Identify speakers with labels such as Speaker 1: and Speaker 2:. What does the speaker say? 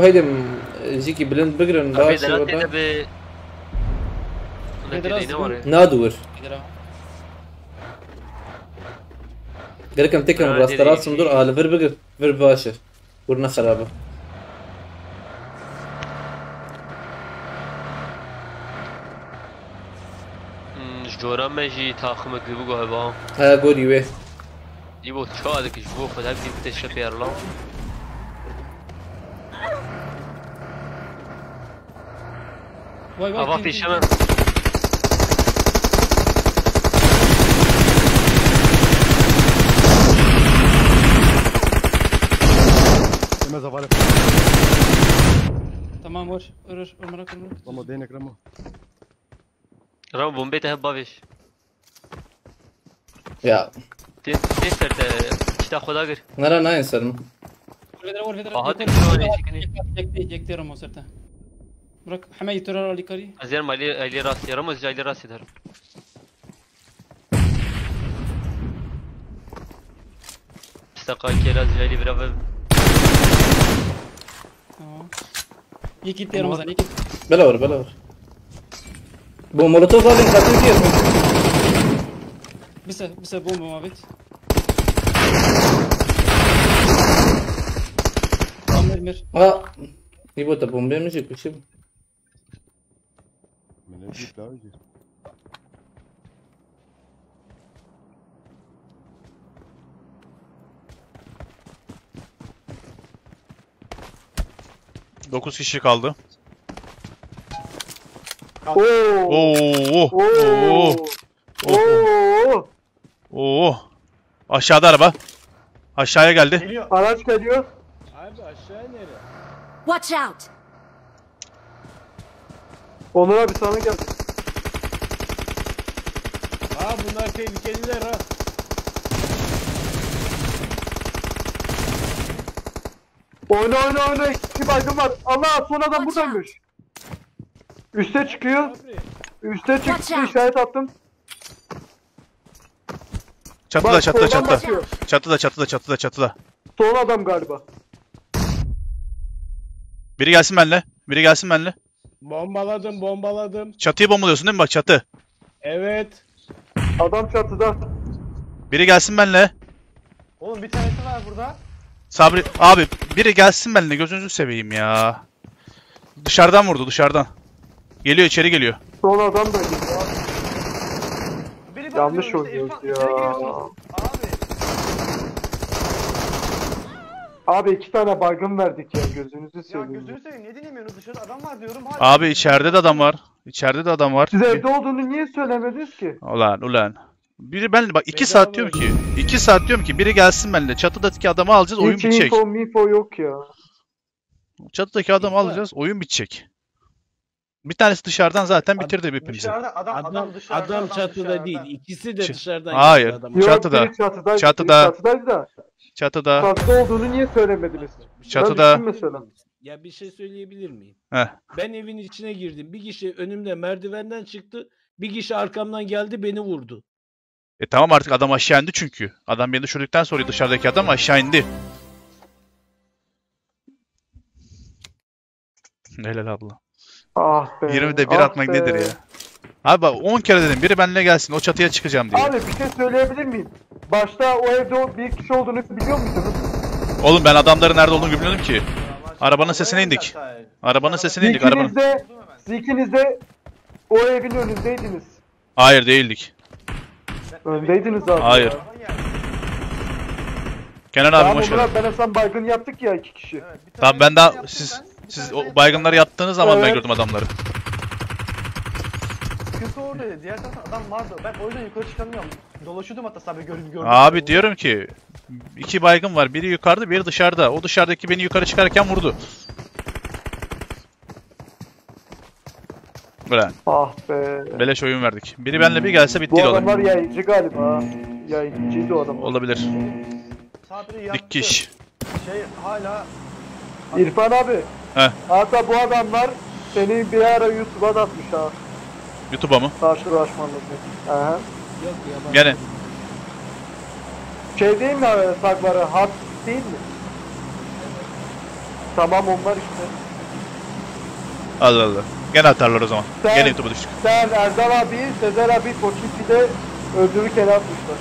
Speaker 1: هيدي جيكي بلند بقرن باشي نادور قالكم تكم راسترات صندوق على فير بقر فير باشا ورنا خرابه
Speaker 2: جورا ماجي تاخم قلبو هبا
Speaker 1: ها قولي ويه
Speaker 2: يبو تشادك جبو خد هبدي بتشبير لا هوا في شمال
Speaker 3: تمام ورش مرك
Speaker 4: رمو دينك رمو
Speaker 2: رمو بومبيته هبا فيش
Speaker 1: يا
Speaker 2: تيستر اشتا خدا قر
Speaker 1: نرى ناين سلم
Speaker 3: يكتير رمو سرته مرك حماية ترى اللي كاري
Speaker 2: ازير مالي راسي رمز جاي لي راسي در استقاي كيراز جاي لي برافو
Speaker 3: يكي تير رمضان يكي
Speaker 1: بلا بو مولوتوف هذا خاطر كيف
Speaker 3: بس بومبا ما بيت مر
Speaker 1: يبو تبومبي مش كل
Speaker 4: من الجيب لا يجي
Speaker 5: Dokuz kişi kaldı. Oo. Aşağıda araba. Aşağıya geldi.
Speaker 4: Geliyor. Araç geliyor.
Speaker 3: Abi aşağı nereye?
Speaker 6: Watch out.
Speaker 4: Onur abi sana geldi.
Speaker 3: Aa bunlar tehlikeliler ha.
Speaker 4: Oyna. İki baygın var. Allah son adam buradaymış. Üste çıkıyor. Üste çıktı işaret attım.
Speaker 5: Çatıda,
Speaker 4: Bak,
Speaker 5: çatıda.
Speaker 4: Son adam galiba.
Speaker 5: Biri gelsin benimle.
Speaker 3: Bombaladım.
Speaker 5: Çatıyı bombalıyorsun değil mi bak çatı?
Speaker 3: Evet.
Speaker 4: Adam çatıda.
Speaker 5: Biri gelsin benimle.
Speaker 4: Oğlum bir tanesi var burada.
Speaker 5: Sabri abi biri gelsin benimle gözünüzü seveyim ya. Dışarıdan vurdu dışarıdan. Geliyor içeri geliyor.
Speaker 4: Son adam da gidiyor. Yanlış oynuyoruz ya. Abi iki tane baygın verdik ya gözünüzü seveyim.
Speaker 7: Ya gözünü seveyim niye dinlemiyorsunuz dışarıda adam var diyorum. Hala
Speaker 5: Abi içeride de adam var.
Speaker 4: Siz evde olduğunu niye söylemediniz ki?
Speaker 5: Ulan. Biri benimle bak 2 saat diyorum ki biri gelsin benimle. Çatıdaki adamı alacağız oyun
Speaker 4: Hiç
Speaker 5: bitecek.
Speaker 4: info yok ya.
Speaker 5: Çatıdaki adamı alacağız oyun bitecek. Bir tanesi dışarıdan zaten bitirdi hepimizi.
Speaker 7: dışarıda adam dışarıda.
Speaker 3: Adam çatıda değil. İkisi de dışarıdan.
Speaker 5: Hayır.
Speaker 3: Adam.
Speaker 4: Yok,
Speaker 5: Çatıda.
Speaker 4: biri çatıdaydı.
Speaker 5: Çatıda.
Speaker 4: Da.
Speaker 5: Çatıda.
Speaker 4: Çatıda olduğunu niye söylemediniz?
Speaker 5: Çatıda.
Speaker 4: Ben mesela.
Speaker 3: Ya bir şey söyleyebilir miyim?
Speaker 5: Heh.
Speaker 3: Ben evin içine girdim. Bir kişi önümde merdivenden çıktı. Bir kişi arkamdan geldi beni vurdu.
Speaker 5: Tamam artık adam aşağı indi çünkü. Adam beni düşürdükten sonra dışarıdaki adam aşağı indi. Helal abla.
Speaker 4: Ah be.
Speaker 5: 20'de 1 atmak nedir ya? Abi bak 10 kere dedim biri benimle gelsin o çatıya çıkacağım diye.
Speaker 4: Abi bir şey söyleyebilir miyim? Başta o evde bir kişi olduğunu biliyor musunuz?
Speaker 5: Oğlum ben adamların nerede olduğunu bilmiyordum ki. Arabanın sesine indik.
Speaker 4: Siz ikiniz de o evin önündeydiniz.
Speaker 5: Hayır değildik.
Speaker 4: Öndeydiniz abi.
Speaker 5: Hayır. Kenan abi boş ver.
Speaker 4: Tamam ben Hasan baygın yaptık ya 2 kişi.
Speaker 5: Tamam ben daha siz o baygınları yattığınız zaman ben gördüm adamları.
Speaker 7: Sıkıntı oradaydı. Diğer tarafta adam vardı. Ben o yüzden yukarı çıkamıyorum. Dolaşıyordum hatta tabii gördüm.
Speaker 5: Abi diyorum ki 2 baygın var. Biri yukarıda, biri dışarıda. O dışarıdaki beni yukarı çıkarken vurdu. Ulan.
Speaker 4: Ah be.
Speaker 5: Beleş oyun verdik. Biri benimle bir gelse bitti
Speaker 4: Bu
Speaker 5: olay.
Speaker 4: adamlar yayıncı galiba. Yayıncıydı o adam.
Speaker 5: Olabilir.
Speaker 7: Sabri yaptı.
Speaker 5: Dikiş.
Speaker 7: Hala.
Speaker 4: İrfan abi.
Speaker 5: Heh.
Speaker 4: Hatta bu adamlar seni bir ara YouTube'a da atmış ha.
Speaker 5: YouTube'a mı?
Speaker 4: Karşılaşmanızı. Aha.
Speaker 3: Yok ya.
Speaker 5: Gene.
Speaker 4: Şey değil mi sakları? Hard değil mi? Tamam onlar işte.
Speaker 5: Allah Allah. Gene atarlar o zaman.
Speaker 4: Sen-
Speaker 5: Gene YouTube'a düştük.
Speaker 4: Sen Erdal abi, Sezer abi, Koçiki'de öldürürken atmışlar.